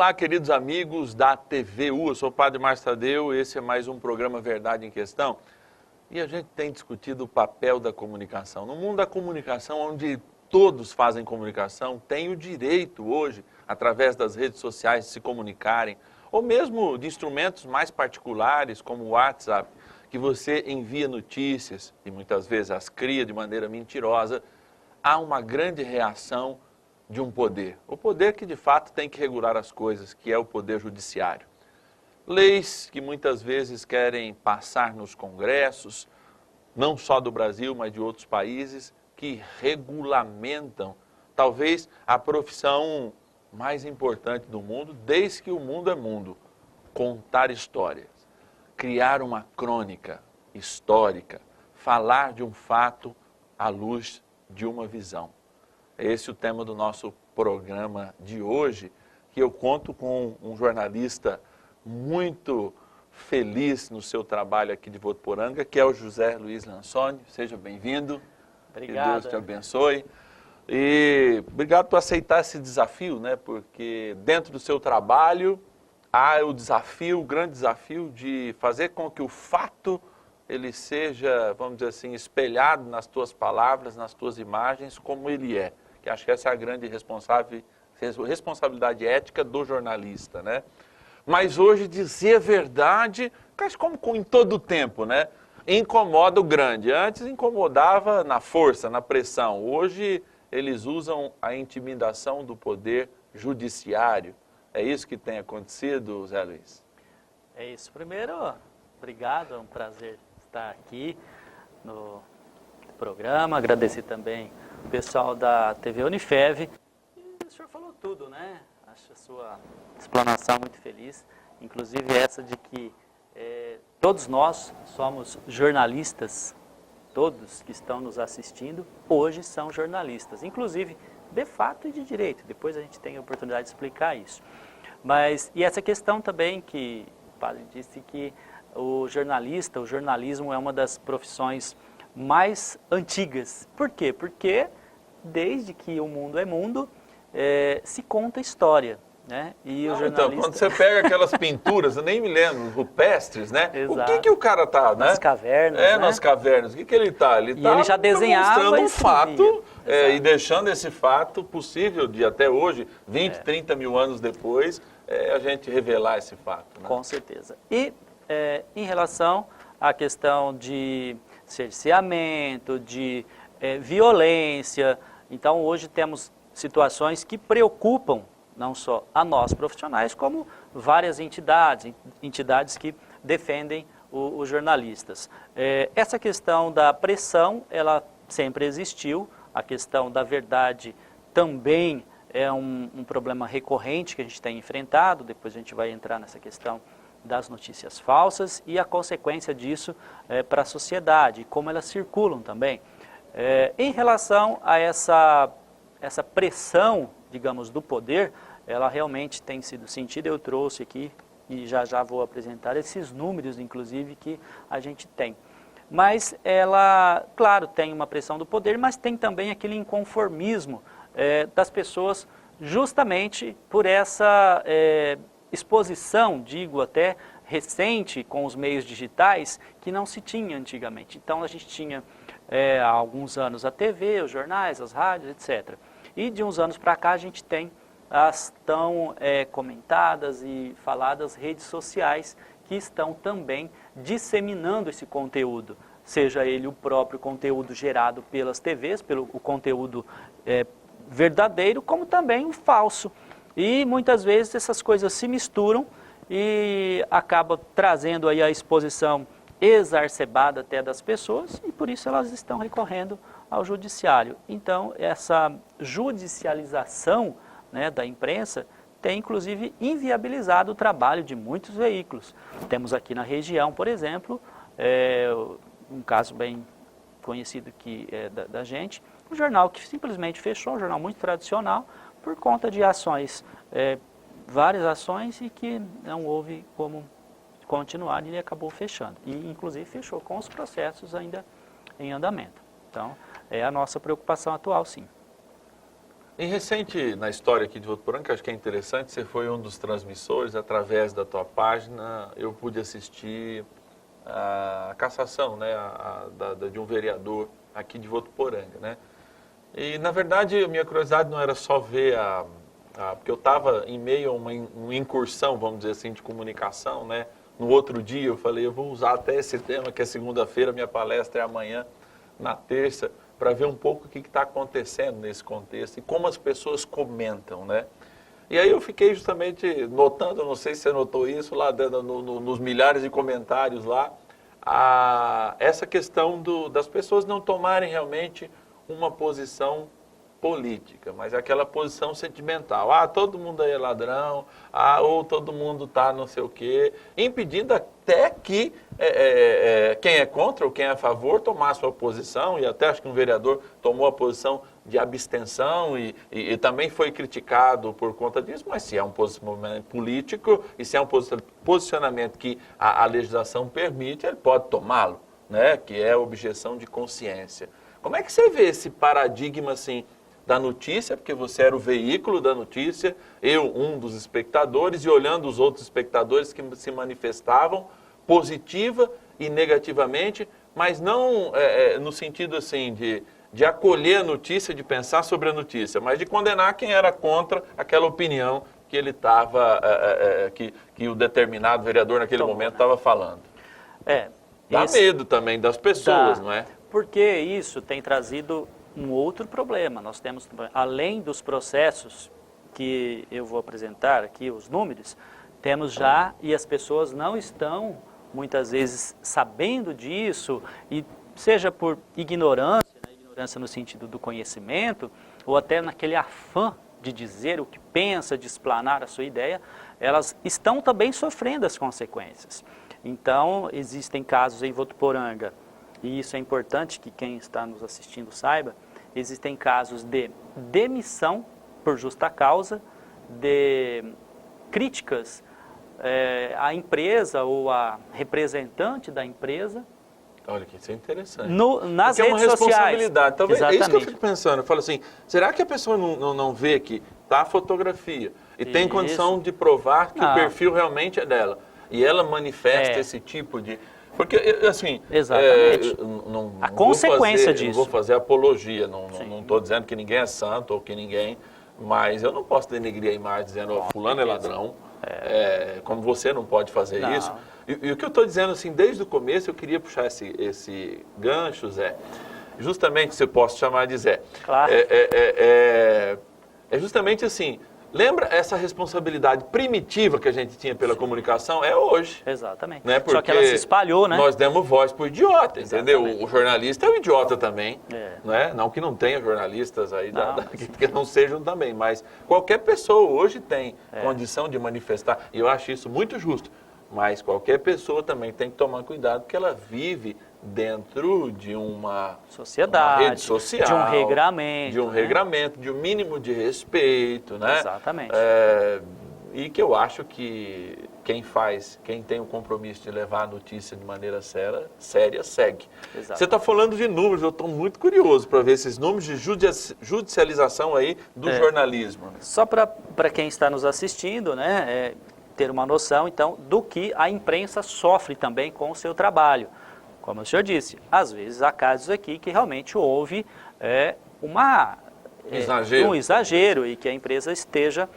Olá, queridos amigos da TVU, eu sou o Padre Márcio Tadeu, esse é mais um programa Verdade em Questão. E a gente tem discutido o papel da comunicação. No mundo da comunicação, onde todos fazem comunicação, tem o direito hoje, através das redes sociais, de se comunicarem, ou mesmo de instrumentos mais particulares, como o WhatsApp, que você envia notícias e muitas vezes as cria de maneira mentirosa. Há uma grande reação de um poder. O poder que de fato tem que regular as coisas, que é o poder judiciário. Leis que muitas vezes querem passar nos congressos, não só do Brasil, mas de outros países, que regulamentam talvez a profissão mais importante do mundo, desde que o mundo é mundo: contar histórias, criar uma crônica histórica, falar de um fato à luz de uma visão. Esse é o tema do nosso programa de hoje, que eu conto com um jornalista muito feliz no seu trabalho aqui de Votuporanga, que é o José Luiz Lansoni. Seja bem-vindo. Obrigado. Que Deus te abençoe. E obrigado por aceitar esse desafio, né? Porque dentro do seu trabalho há o desafio, o grande desafio de fazer com que o fato ele seja, vamos dizer assim, espelhado nas tuas palavras, nas tuas imagens, como ele é. Que acho que essa é a grande responsabilidade ética do jornalista, né? Mas hoje dizer a verdade, como em todo o tempo, né? Incomoda o grande. Antes incomodava na força, na pressão. Hoje eles usam a intimidação do poder judiciário. É isso que tem acontecido, Zé Luiz? É isso. Primeiro, obrigado, é um prazer estar aqui no programa. Agradecer também o pessoal da TV Unifev. E o senhor falou tudo, né? Acho a sua explanação muito feliz. Inclusive essa de que todos nós somos jornalistas, todos que estão nos assistindo hoje são jornalistas, inclusive de fato e de direito. Depois a gente tem a oportunidade de explicar isso. Mas, e essa questão também que o padre disse que o jornalismo é uma das profissões mais antigas. Por quê? Porque desde que o mundo é mundo, se conta história, né? E o jornalista... Então, quando você pega aquelas pinturas, eu nem me lembro, rupestres, né? Exato. O que o cara tá, né? Nas cavernas, né? Nas cavernas. O que ele tá? Ele tá ele já desenhava mostrando um fato e deixando esse fato possível de até hoje, 20, 30 mil anos depois, a gente revelar esse fato, né? Com certeza. E em relação à questão de cerceamento, de violência, então hoje temos situações que preocupam não só a nós profissionais, como várias entidades que defendem os jornalistas. Essa questão da pressão, ela sempre existiu, a questão da verdade também é um problema recorrente que a gente tem enfrentado, depois a gente vai entrar nessa questão das notícias falsas e a consequência disso para a sociedade, como elas circulam também. Em relação a essa pressão, digamos, do poder, ela realmente tem sido sentida. Eu trouxe aqui, e já vou apresentar esses números, inclusive, que a gente tem. Mas ela, claro, tem uma pressão do poder, mas tem também aquele inconformismo das pessoas, justamente por essa exposição, digo até, recente com os meios digitais, que não se tinha antigamente. Então, a gente tinha, há alguns anos, a TV, os jornais, as rádios, etc. E de uns anos para cá, a gente tem as tão comentadas e faladas redes sociais que estão também disseminando esse conteúdo, seja ele o próprio conteúdo gerado pelas TVs, o conteúdo verdadeiro, como também o falso. E muitas vezes essas coisas se misturam e acaba trazendo aí a exposição exacerbada até das pessoas, e por isso elas estão recorrendo ao judiciário. Então, essa judicialização, né, da imprensa tem, inclusive, inviabilizado o trabalho de muitos veículos. Temos aqui na região, por exemplo, um caso bem conhecido que da gente, um jornal que simplesmente fechou, um jornal muito tradicional, por conta de ações, várias ações, e que não houve como continuar, e ele acabou fechando. E, inclusive, fechou com os processos ainda em andamento. Então, é a nossa preocupação atual, sim. Em recente, na história aqui de Votuporanga, que acho que é interessante, você foi um dos transmissores, através da tua página, eu pude assistir a cassação, né, de um vereador aqui de Votuporanga, né? E, na verdade, a minha curiosidade não era só ver porque eu estava em meio a uma incursão, vamos dizer assim, de comunicação, né? No outro dia eu falei, eu vou usar até esse tema, que é segunda-feira, minha palestra é amanhã, na terça, para ver um pouco o que está acontecendo nesse contexto e como as pessoas comentam, né? E aí eu fiquei justamente notando, não sei se você notou isso, lá nos milhares de comentários lá, essa questão das pessoas não tomarem realmente uma posição política, mas aquela posição sentimental. Ah, todo mundo aí é ladrão, ou todo mundo está não sei o quê, impedindo até que quem é contra ou quem é a favor tomar a sua posição, e até acho que um vereador tomou a posição de abstenção e também foi criticado por conta disso, mas se é um posicionamento político e se é um posicionamento que a legislação permite, ele pode tomá-lo, né? Que é a objeção de consciência. Como é que você vê esse paradigma assim da notícia, porque você era o veículo da notícia, eu um dos espectadores, e olhando os outros espectadores que se manifestavam positiva e negativamente, mas não no sentido assim de acolher a notícia, de pensar sobre a notícia, mas de condenar quem era contra aquela opinião que ele estava, que o determinado vereador naquele momento estava falando. Dá medo também das pessoas, não é? Porque isso tem trazido um outro problema. Nós temos, além dos processos que eu vou apresentar aqui, os números, temos já, e as pessoas não estão, muitas vezes, sabendo disso, e seja por ignorância, né, ignorância no sentido do conhecimento, ou até naquele afã de dizer o que pensa, de explanar a sua ideia, elas estão também sofrendo as consequências. Então, existem casos em Votuporanga, e isso é importante que quem está nos assistindo saiba, existem casos de demissão por justa causa, de críticas à empresa ou à representante da empresa. Olha, que isso é interessante. Nas redes sociais. É uma responsabilidade. Talvez, exatamente. É isso que eu fico pensando. Eu falo assim, será que a pessoa não vê que está a fotografia e tem condição de provar que o perfil realmente é dela? E ela manifesta esse tipo de... Porque, assim, exatamente. A consequência disso. Não vou fazer apologia, não estou dizendo que ninguém é santo ou que ninguém... Mas eu não posso denegrir a imagem dizendo, fulano é ladrão, como você não pode fazer isso. E o que eu estou dizendo, assim, desde o começo, eu queria puxar esse gancho, Zé, justamente, se eu posso chamar de Zé. Claro. É justamente assim... Lembra essa responsabilidade primitiva que a gente tinha pela comunicação? É hoje. Exatamente. Né? Só que ela se espalhou, né? Nós demos voz para o idiota, entendeu? O jornalista é um idiota também. Né? Não que não tenha jornalistas aí que não sejam também, mas qualquer pessoa hoje tem condição de manifestar. E eu acho isso muito justo. Mas qualquer pessoa também tem que tomar cuidado, porque ela vive dentro de uma sociedade, uma rede social, de um regramento. De um regramento, de um mínimo de respeito, né? Exatamente. E que eu acho que quem tem o compromisso de levar a notícia de maneira séria, segue. Exato. Você está falando de números, eu estou muito curioso para ver esses números de judicialização aí do jornalismo. Só para quem está nos assistindo, né, ter uma noção, então, do que a imprensa sofre também com o seu trabalho. Como o senhor disse, às vezes há casos aqui que realmente houve um exagero e que a empresa esteja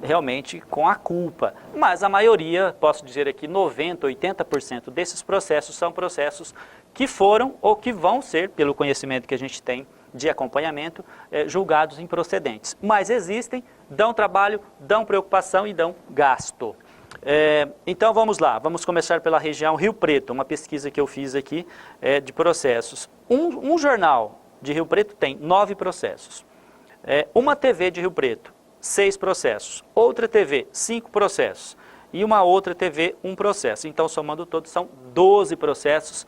realmente com a culpa. Mas a maioria, posso dizer aqui, 90%, 80% desses processos são processos que foram ou que vão ser, pelo conhecimento que a gente tem de acompanhamento, julgados improcedentes. Mas existem, dão trabalho, dão preocupação e dão gasto. Então vamos lá, vamos começar pela região Rio Preto, uma pesquisa que eu fiz aqui de processos. Um jornal de Rio Preto tem 9 processos. Uma TV de Rio Preto, 6 processos. Outra TV, 5 processos. E uma outra TV, 1 processo. Então, somando todos, são 12 processos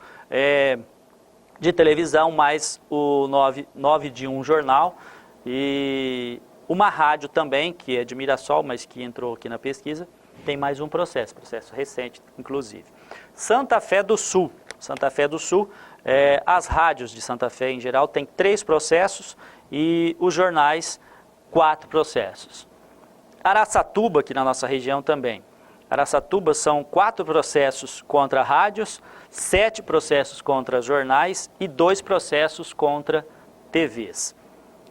de televisão, mais o 9 de um jornal. E uma rádio também, que é de Mirassol, mas que entrou aqui na pesquisa, tem mais um processo recente, inclusive. Santa Fé do Sul. Santa Fé do Sul As rádios de Santa Fé, em geral, têm 3 processos e os jornais, 4 processos. Araçatuba, aqui na nossa região também. Araçatuba são 4 processos contra rádios, 7 processos contra jornais e 2 processos contra TVs.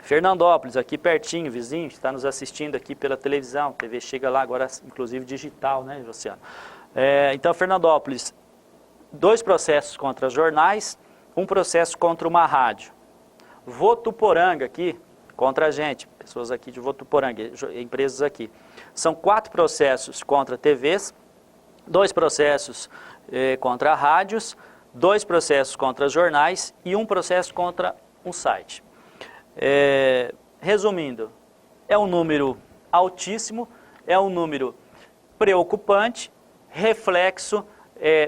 Fernandópolis, aqui pertinho, vizinho, está nos assistindo aqui pela televisão, a TV chega lá agora, inclusive digital, né, Luciano? Então, Fernandópolis, 2 processos contra jornais, 1 processo contra uma rádio. Votuporanga aqui, contra a gente, pessoas aqui de Votuporanga, empresas aqui. São 4 processos contra TVs, 2 processos contra rádios, 2 processos contra jornais e 1 processo contra um site. Resumindo, é um número altíssimo, é um número preocupante, reflexo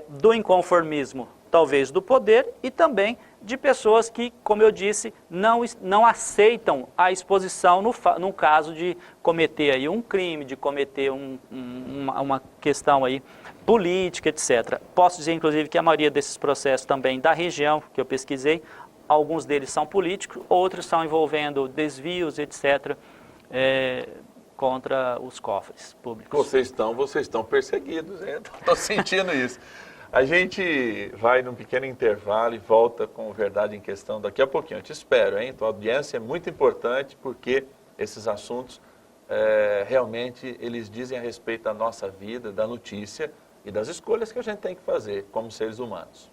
do inconformismo, talvez do poder, e também de pessoas que, como eu disse, não aceitam a exposição no caso de cometer aí um crime, de cometer uma questão aí política, etc. Posso dizer, inclusive, que a maioria desses processos também da região que eu pesquisei, alguns deles são políticos, outros estão envolvendo desvios, etc., contra os cofres públicos. Vocês estão perseguidos, estou sentindo isso. A gente vai num pequeno intervalo e volta com Verdade em Questão daqui a pouquinho. Eu te espero, hein? Tua audiência é muito importante porque esses assuntos realmente eles dizem a respeito da nossa vida, da notícia e das escolhas que a gente tem que fazer como seres humanos.